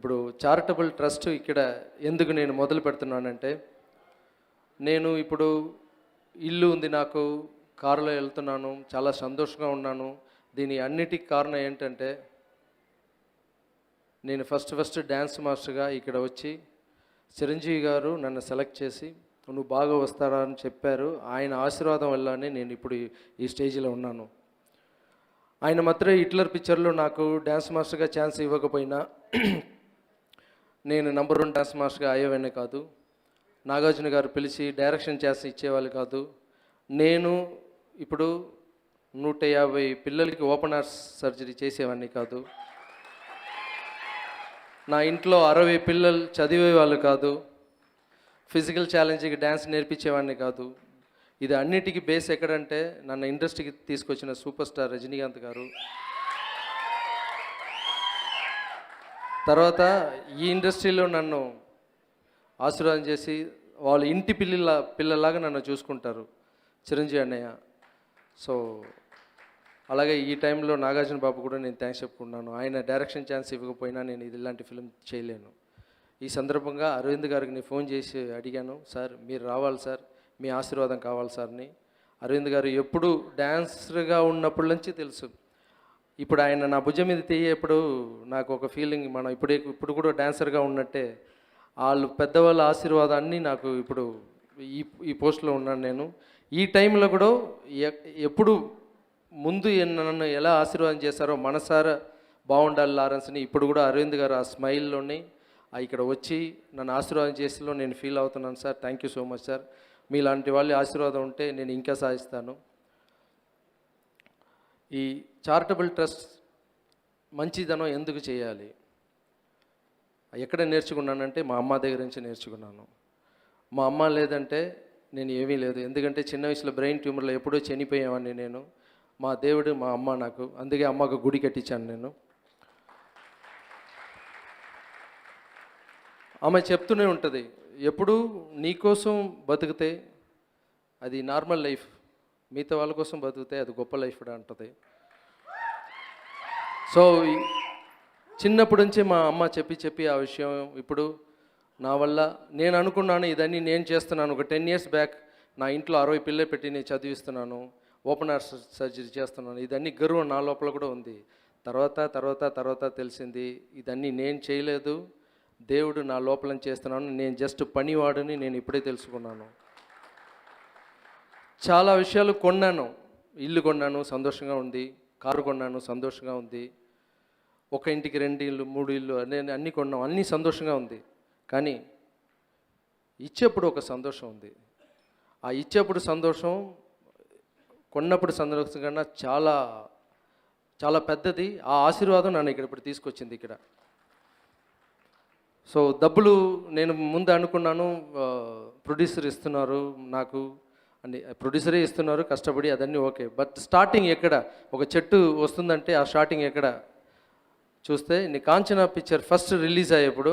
ఇప్పుడు charitable trust ఇక్కడ ఎందుకు నేను మొదలు పెడుతున్నానంటే, నేను ఇప్పుడు ఇల్లు ఉంది నాకు, కారులో వెళ్తున్నాను, చాలా సంతోషంగా ఉన్నాను. దీని అన్నిటికి కారణం ఏంటంటే, నేను ఫస్ట్ డ్యాన్స్ మాస్టర్గా ఇక్కడ వచ్చి చిరంజీవి గారు నన్ను సెలెక్ట్ చేసి నువ్వు బాగా వస్తారా అని చెప్పారు. ఆయన ఆశీర్వాదం వల్లనే నేను ఇప్పుడు ఈ స్టేజ్లో ఉన్నాను. ఆయన మాత్రమే హిట్లర్ పిక్చర్లో నాకు డ్యాన్స్ మాస్టర్గా ఛాన్స్ ఇవ్వకపోయినా నేను నంబర్ 1 డ్యాన్స్ మాస్టర్గా అయ్యేవాడిని కాదు. నాగార్జున గారు పిలిచి డైరెక్షన్ చేసి ఇచ్చేవాళ్ళు కాదు. నేను ఇప్పుడు 150 పిల్లలకి ఓపెన్ హార్ట్ సర్జరీ చేసేవాడిని కాదు. నా ఇంట్లో 60 పిల్లలు చదివేవాళ్ళు కాదు. ఫిజికల్ ఛాలెంజ్కి డ్యాన్స్ నేర్పించేవాడిని కాదు. ఇది అన్నిటికీ బేస్ ఎక్కడంటే, నన్ను ఇండస్ట్రీకి తీసుకొచ్చిన సూపర్ స్టార్ రజనీకాంత్ గారు. తర్వాత ఈ ఇండస్ట్రీలో నన్ను ఆశీర్వాదం చేసి వాళ్ళ ఇంటి పిల్లలాగా నన్ను చూసుకుంటారు చిరంజీవి అన్నయ్య. సో అలాగే ఈ టైంలో నాగార్జున బాబు కూడా నేను థ్యాంక్స్ చెప్పుకున్నాను. ఆయన డైరెక్షన్ ఛాన్స్ ఇవ్వకపోయినా నేను ఇలాంటి ఫిల్మ్ చేయలేను. ఈ సందర్భంగా అరవింద్ గారికి నేను ఫోన్ చేసి అడిగాను, సార్ మీరు రావాలి సార్, మీ ఆశీర్వాదం కావాలి సార్ని. అరవింద్ గారు ఎప్పుడు డ్యాన్సర్గా ఉన్నప్పటి నుంచి తెలుసు. ఇప్పుడు ఆయన నా భుజం మీద తీయేప్పుడు నాకు ఒక ఫీలింగ్, మనం ఇప్పుడు కూడా డాన్సర్గా ఉన్నట్టే. వాళ్ళు పెద్దవాళ్ళ ఆశీర్వాదాన్ని నాకు ఇప్పుడు ఈ పోస్ట్లో ఉన్నాను నేను. ఈ టైంలో కూడా ఎప్పుడు ముందు నన్ను ఎలా ఆశీర్వాదం చేశారో మనసారా బాగుండాలి లారెన్స్ని, ఇప్పుడు కూడా అరవింద్ గారు ఆ స్మైల్లోని ఇక్కడ వచ్చి నన్ను ఆశీర్వాదం చేసేలో నేను ఫీల్ అవుతున్నాను sir. Thank you so much sir. మీలాంటి వాళ్ళ ఆశీర్వాదం ఉంటే నేను ఇంకా సాధిస్తాను. ఈ చారిటబుల్ ట్రస్ట్ మంచిదనం ఎందుకు చేయాలి, ఎక్కడ నేర్చుకున్నానంటే మా అమ్మ దగ్గర నుంచి నేర్చుకున్నాను. మా అమ్మ లేదంటే నేను ఏమీ లేదు. ఎందుకంటే చిన్న వయసులో బ్రెయిన్ ట్యూమర్లో ఎప్పుడో చనిపోయామని నేను. మా దేవుడు మా అమ్మ నాకు, అందుకే అమ్మకు గుడి కట్టించాను నేను. ఆమె చెప్తూనే ఉంటుంది, ఎప్పుడు నీకోసం బతికితే అది నార్మల్ లైఫ్, మిగతా వాళ్ళ కోసం బతికితే అది గొప్ప లైఫ్ అంటుంది. సో చిన్నప్పటి నుంచి మా అమ్మ చెప్పి ఆ విషయం ఇప్పుడు నా వల్ల నేను అనుకున్నాను, ఇదన్నీ నేను చేస్తున్నాను. ఒక 10 years బ్యాక్ నా ఇంట్లో 60 పిల్లలు పెట్టి నేను చదివిస్తున్నాను, ఓపెన్ హార్ట్ సర్జరీ చేస్తున్నాను. ఇదన్నీ గర్వం నా లోపల కూడా ఉంది. తర్వాత తెలిసింది, ఇదన్నీ నేను చేయలేదు, దేవుడు నా లోపల చేస్తున్నాను, నేను జస్ట్ పనివాడని నేను ఇప్పుడే తెలుసుకున్నాను. చాలా విషయాలు కొన్నాను. ఇల్లు కొన్నాను, సంతోషంగా ఉంది. కారు కొన్నాను, సంతోషంగా ఉంది. ఒక ఇంటికి 2 ఇళ్ళు 3 ఇళ్ళు అన్నీ కొన్నాం, అన్నీ సంతోషంగా ఉంది. కానీ ఇచ్చేప్పుడు ఒక సంతోషం ఉంది. ఆ ఇచ్చేప్పుడు సంతోషం కొన్నప్పుడు సంతోషం కన్నా చాలా చాలా పెద్దది. ఆ ఆశీర్వాదం నన్ను ఇప్పుడు తీసుకొచ్చింది ఇక్కడ. సో డబ్బులు నేను ముందు అనుకున్నాను, ప్రొడ్యూసర్ ఇస్తున్నారు నాకు అని, ప్రొడ్యూసరే ఇస్తున్నారు కష్టపడి, అదన్నీ ఓకే. బట్ స్టార్టింగ్ ఎక్కడ, ఒక చెట్టు వస్తుందంటే ఆ స్టార్టింగ్ ఎక్కడ చూస్తే, నీ కాంచనా పిక్చర్ ఫస్ట్ రిలీజ్ అయ్యేప్పుడు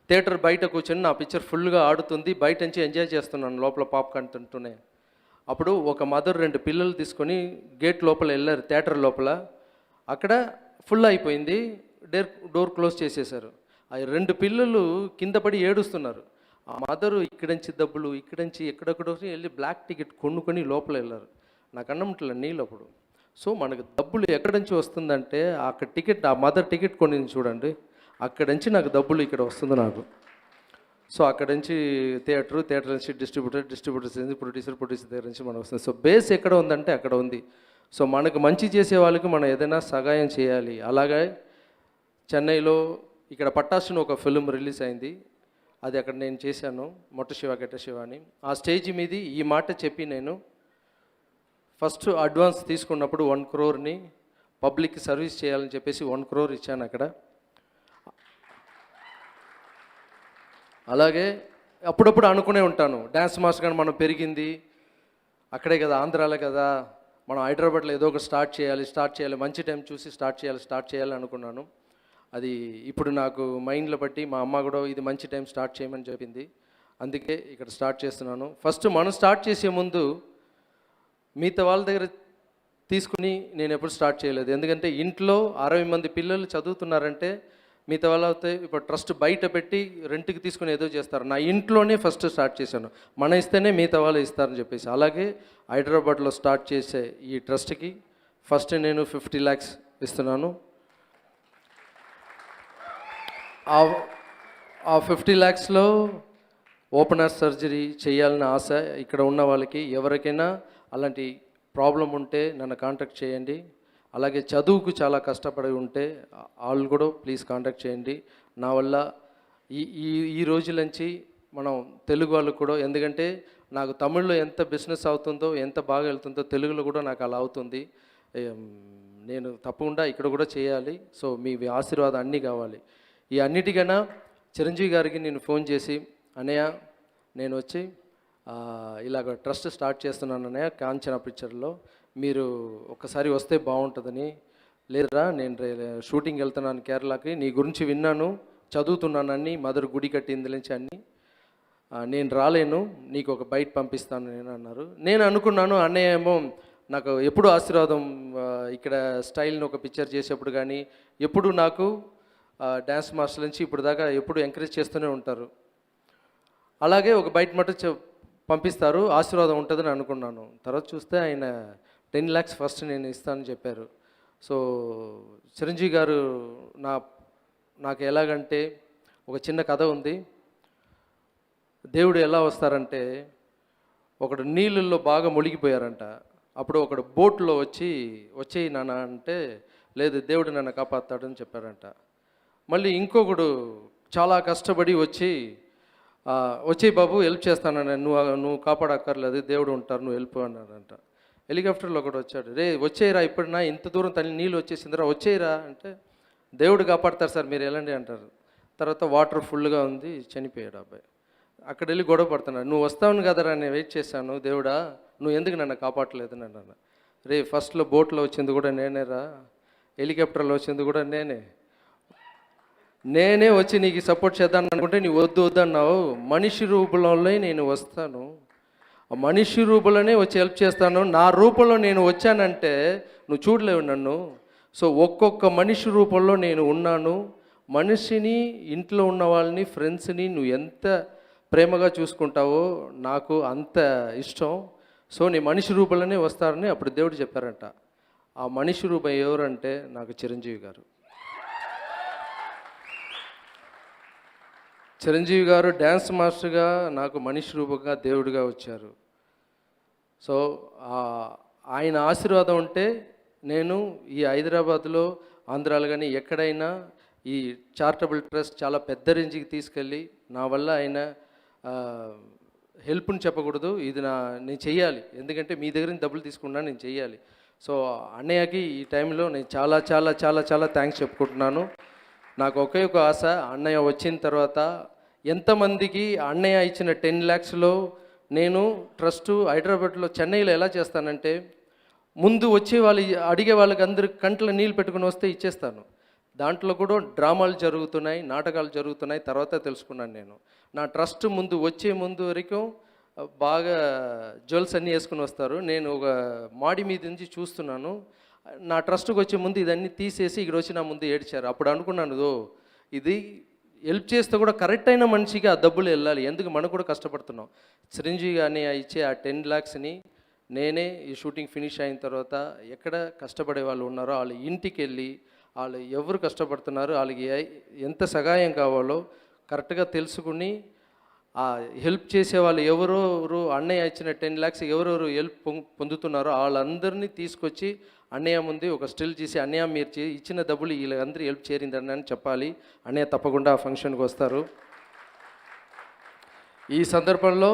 థియేటర్ బయట కూర్చొని నా పిక్చర్ ఫుల్గా ఆడుతుంది, బయట నుంచి ఎంజాయ్ చేస్తున్నాను లోపల పాప్కార్న్ తింటూనే. అప్పుడు ఒక మదర్ 2 పిల్లలు తీసుకొని గేట్ లోపల వెళ్ళారు, థియేటర్ లోపల. అక్కడ ఫుల్ అయిపోయింది, డోర్ క్లోజ్ చేసేశారు. ఆ 2 పిల్లలు కింద పడి ఏడుస్తున్నారు. ఆ మదరు ఇక్కడి నుంచి డబ్బులు, ఇక్కడి నుంచి ఎక్కడెక్కడో వెళ్ళి బ్లాక్ టికెట్ కొనుక్కొని లోపల వెళ్ళారు. నాకు అన్నముట్ల నీళ్ళు అప్పుడు. సో మనకు డబ్బులు ఎక్కడి నుంచి వస్తుందంటే, అక్కడ టికెట్, ఆ మదర్ టికెట్ కొని చూడండి, అక్కడి నుంచి నాకు డబ్బులు ఇక్కడ వస్తుంది నాకు. సో అక్కడి నుంచి థియేటర్ నుంచి డిస్ట్రిబ్యూటర్స్ నుంచి ప్రొడ్యూసర్ దగ్గర నుంచి మనకు వస్తుంది. సో బేస్ ఎక్కడ ఉందంటే అక్కడ ఉంది. సో మనకు మంచి చేసే వాళ్ళకి మనం ఏదైనా సహాయం చేయాలి. అలాగే చెన్నైలో ఇక్కడ పట్టాసుని ఒక ఫిల్మ్ రిలీజ్ అయింది, అది అక్కడ నేను చేశాను, మొట్ట శివ గెట్ట శివ అని. ఆ స్టేజ్ మీద ఈ మాట చెప్పి నేను ఫస్ట్ అడ్వాన్స్ తీసుకున్నప్పుడు 1 crore పబ్లిక్కి సర్వీస్ చేయాలని చెప్పేసి 1 crore ఇచ్చాను అక్కడ. అలాగే అప్పుడప్పుడు అనుకునే ఉంటాను, డ్యాన్స్ మాస్టర్ కానీ మనం పెరిగింది అక్కడే కదా, ఆంధ్రాలే కదా, మనం హైదరాబాద్లో ఏదో ఒక స్టార్ట్ చేయాలి, మంచి టైం చూసి స్టార్ట్ చేయాలి అనుకున్నాను. అది ఇప్పుడు నాకు మైండ్లో బట్టి మా అమ్మ కూడా ఇది మంచి టైం స్టార్ట్ చేయమని చెప్పింది, అందుకే ఇక్కడ స్టార్ట్ చేస్తున్నాను. ఫస్ట్ మనం స్టార్ట్ చేసే ముందు మిగతా వాళ్ళ దగ్గర తీసుకుని నేను ఎప్పుడు స్టార్ట్ చేయలేదు. ఎందుకంటే ఇంట్లో 60 మంది పిల్లలు చదువుతున్నారంటే మిగతా వాళ్ళు అయితే ఇప్పుడు ట్రస్ట్ బయట పెట్టి రెంట్కి తీసుకుని ఏదో చేస్తారు. నా ఇంట్లోనే ఫస్ట్ స్టార్ట్ చేశాను, మన ఇస్తేనే మిగతా వాళ్ళు ఇస్తారని చెప్పేసి. అలాగే హైదరాబాద్లో స్టార్ట్ చేసే ఈ ట్రస్ట్కి ఫస్ట్ నేను 50 lakhs ఇస్తున్నాను. ఆ 50 lakhsలో ఓపెన్ హార్ట్ సర్జరీ చేయాలని ఆశ ఇక్కడ ఉన్న వాళ్ళకి ఎవరికైనా అలాంటి ప్రాబ్లం ఉంటే నన్ను కాంటాక్ట్ చేయండి. అలాగే చదువుకు చాలా కష్టపడి ఉంటే వాళ్ళు కూడా ప్లీజ్ కాంటాక్ట్ చేయండి. నా వల్ల ఈ ఈ ఈ రోజుల నుంచి మనం తెలుగు వాళ్ళు కూడా, ఎందుకంటే నాకు తమిళ్లో ఎంత బిజినెస్ అవుతుందో, ఎంత బాగా వెళ్తుందో, తెలుగులో కూడా నాకు అలా అవుతుంది. నేను తప్పకుండా ఇక్కడ కూడా చేయాలి. సో మీ ఆశీర్వాదం అన్నీ కావాలి. ఈ అన్నిటికన్నా చిరంజీవి గారికి నేను ఫోన్ చేసి, అన్నయ్య నేను వచ్చి ఇలాగ ట్రస్ట్ స్టార్ట్ చేస్తున్నాను అన్నయ్య, కాంచన పిక్చర్లో మీరు ఒక్కసారి వస్తే బాగుంటుందని. లేదురా నేను షూటింగ్ వెళ్తున్నాను కేరళకి, నీ గురించి విన్నాను, చదువుతున్నానని, మదర్ గుడి కట్టింది నుంచి అన్నీ, నేను రాలేను, నీకు ఒక బైట్ పంపిస్తాను నేను అన్నారు. నేను అనుకున్నాను అన్నయ్య ఏమో నాకు ఎప్పుడు ఆశీర్వాదం, ఇక్కడ స్టైల్ని ఒక పిక్చర్ చేసేప్పుడు కానీ ఎప్పుడు నాకు డ్యాన్స్ మాస్టర్ నుంచి ఇప్పుడు దాకా ఎప్పుడు ఎంకరేజ్ చేస్తూనే ఉంటారు. అలాగే ఒక బైట్ మటు పంపిస్తారు, ఆశీర్వాదం ఉంటుందని అనుకున్నాను. తర్వాత చూస్తే ఆయన 10 lakhs ఫస్ట్ నేను ఇస్తానని చెప్పారు. సో చిరంజీవి గారు నాకు ఎలాగంటే ఒక చిన్న కథ ఉంది. దేవుడు ఎలా వస్తారంటే, ఒకడు నీళ్ళల్లో బాగా మునిగిపోయారంట. అప్పుడు ఒకడు బోట్లో వచ్చేయి నాన్న అంటే, లేదు దేవుడు నన్ను కాపాడుతాడని చెప్పారంట. మళ్ళీ ఇంకొకడు చాలా కష్టపడి వచ్చి బాబు హెల్ప్ చేస్తానని, నువ్వు కాపాడక్కర్లేదు, దేవుడు ఉంటారు, నువ్వు వెళ్ళిపో అన్నారంట. హెలికాప్టర్లో ఒకటి వచ్చాడు, రే వచ్చేయరా, ఇప్పుడు నా ఇంత దూరం తల్లి నీళ్ళు వచ్చేసిందిరా, వచ్చేయరా అంటే, దేవుడు కాపాడతారు సార్ మీరు వెళ్ళండి అంటారు. తర్వాత వాటర్ ఫుల్గా ఉంది, చనిపోయాడు అబ్బాయి. అక్కడ వెళ్ళి గొడవ పడుతున్నాడు, నువ్వు వస్తావును కదరా, నేను వెయిట్ చేశాను, దేవుడా నువ్వు ఎందుకు నన్ను కాపాడలేదు అని అన్నాను. రే ఫస్ట్లో బోట్లో వచ్చింది కూడా నేనేరా, హెలికాప్టర్లో వచ్చింది కూడా నేనే వచ్చి నీకు సపోర్ట్ చేద్దాను అనుకుంటే నీ వద్దు అన్నావు. మనిషి రూపంలో నేను వస్తాను, ఆ మనిషి రూపంలోనే వచ్చి హెల్ప్ చేస్తాను. నా రూపంలో నేను వచ్చానంటే నువ్వు చూడలేవు నన్ను. సో ఒక్కొక్క మనిషి రూపంలో నేను ఉన్నాను. మనిషిని, ఇంట్లో ఉన్న వాళ్ళని, ఫ్రెండ్స్ని నువ్వు ఎంత ప్రేమగా చూసుకుంటావో నాకు అంత ఇష్టం. సో నీ మనిషి రూపంలోనే వస్తారని అప్పుడు దేవుడు చెప్పారంట. ఆ మనిషి రూపం ఎవరంటే నాకు చిరంజీవి గారు. చిరంజీవి గారు డ్యాన్స్ మాస్టర్గా నాకు మనిషి రూపంగా దేవుడిగా వచ్చారు. సో ఆయన ఆశీర్వాదం ఉంటే నేను ఈ హైదరాబాద్లో, ఆంధ్రాలో కానీ ఎక్కడైనా ఈ చారిటబుల్ ట్రస్ట్ చాలా పెద్ద రేంజ్కి తీసుకెళ్ళి, నా వల్ల ఆయన హెల్ప్ని చెప్పకూడదు, ఇది నేను చెయ్యాలి, ఎందుకంటే మీ దగ్గర నుంచి డబ్బులు తీసుకున్నా నేను చెయ్యాలి. సో అన్నయ్యకి ఈ టైంలో నేను చాలా చాలా చాలా చాలా థ్యాంక్స్ చెప్పుకుంటున్నాను. నాకు ఒకే ఒక ఆశ, అన్నయ్య వచ్చిన తర్వాత ఎంతమందికి అన్నయ్య ఇచ్చిన 10 lakhsలో నేను ట్రస్ట్ హైదరాబాద్లో, చెన్నైలో ఎలా చేస్తానంటే, ముందు వచ్చే వాళ్ళు అడిగే వాళ్ళకి అందరికి కంట్లో నీళ్ళు పెట్టుకుని వస్తే ఇచ్చేస్తాను. దాంట్లో కూడా డ్రామాలు జరుగుతున్నాయి, నాటకాలు జరుగుతున్నాయి, తర్వాత తెలుసుకున్నాను నేను. నా ట్రస్ట్ వచ్చే ముందు వరకు బాగా జ్యువెల్స్ అన్నీ వేసుకుని వస్తారు. నేను ఒక మాడి మీద నుంచి చూస్తున్నాను, నా ట్రస్ట్కి వచ్చే ముందు ఇదన్నీ తీసేసి ఇక్కడ వచ్చి నా ముందు ఏడ్చారు. అప్పుడు అనుకున్నాను, ఇది హెల్ప్ చేస్తే కూడా కరెక్ట్ అయిన మనిషికి ఆ డబ్బులు వెళ్ళాలి, ఎందుకు మనం కూడా కష్టపడుతున్నాం. చిరంజీవి అని ఇచ్చే ఆ 10 lakhsని నేనే ఈ షూటింగ్ ఫినిష్ అయిన తర్వాత ఎక్కడ కష్టపడే వాళ్ళు ఉన్నారో వాళ్ళ ఇంటికి వెళ్ళి, వాళ్ళు ఎవరు కష్టపడుతున్నారు, వాళ్ళకి ఎంత సహాయం కావాలో కరెక్ట్గా తెలుసుకుని, ఆ హెల్ప్ చేసే వాళ్ళు ఎవరెవరు, అన్నయ్య ఇచ్చిన 10 lakhs ఎవరెవరు హెల్ప్ పొందుతున్నారో వాళ్ళందరినీ తీసుకొచ్చి అన్నయ్య ముందు ఒక స్టిల్ చేసి, అన్నయ్య మీరు ఇచ్చిన డబ్బులు వీళ్ళందరూ హెల్ప్ చేరిందని అని చెప్పాలి. అన్నయ్య తప్పకుండా ఆ ఫంక్షన్కి వస్తారు. ఈ సందర్భంలో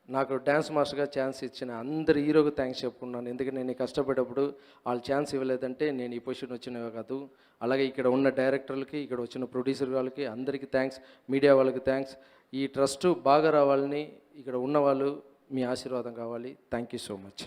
నాకు డ్యాన్స్ మాస్టర్గా ఛాన్స్ ఇచ్చిన అందరు హీరోకి థ్యాంక్స్ చెప్పుకున్నాను. ఎందుకంటే నేను కష్టపడేటప్పుడు వాళ్ళు ఛాన్స్ ఇవ్వలేదంటే నేను ఈ పొజిషన్ వచ్చినవి కాదు. అలాగే ఇక్కడ ఉన్న డైరెక్టర్లకి, ఇక్కడ వచ్చిన ప్రొడ్యూసర్ వాళ్ళకి అందరికీ థ్యాంక్స్, మీడియా వాళ్ళకి థ్యాంక్స్. ఈ ట్రస్ట్ బాగా రావాలని ఇక్కడ ఉన్న వాళ్ళు మీ ఆశీర్వాదం కావాలి. Thank you so much.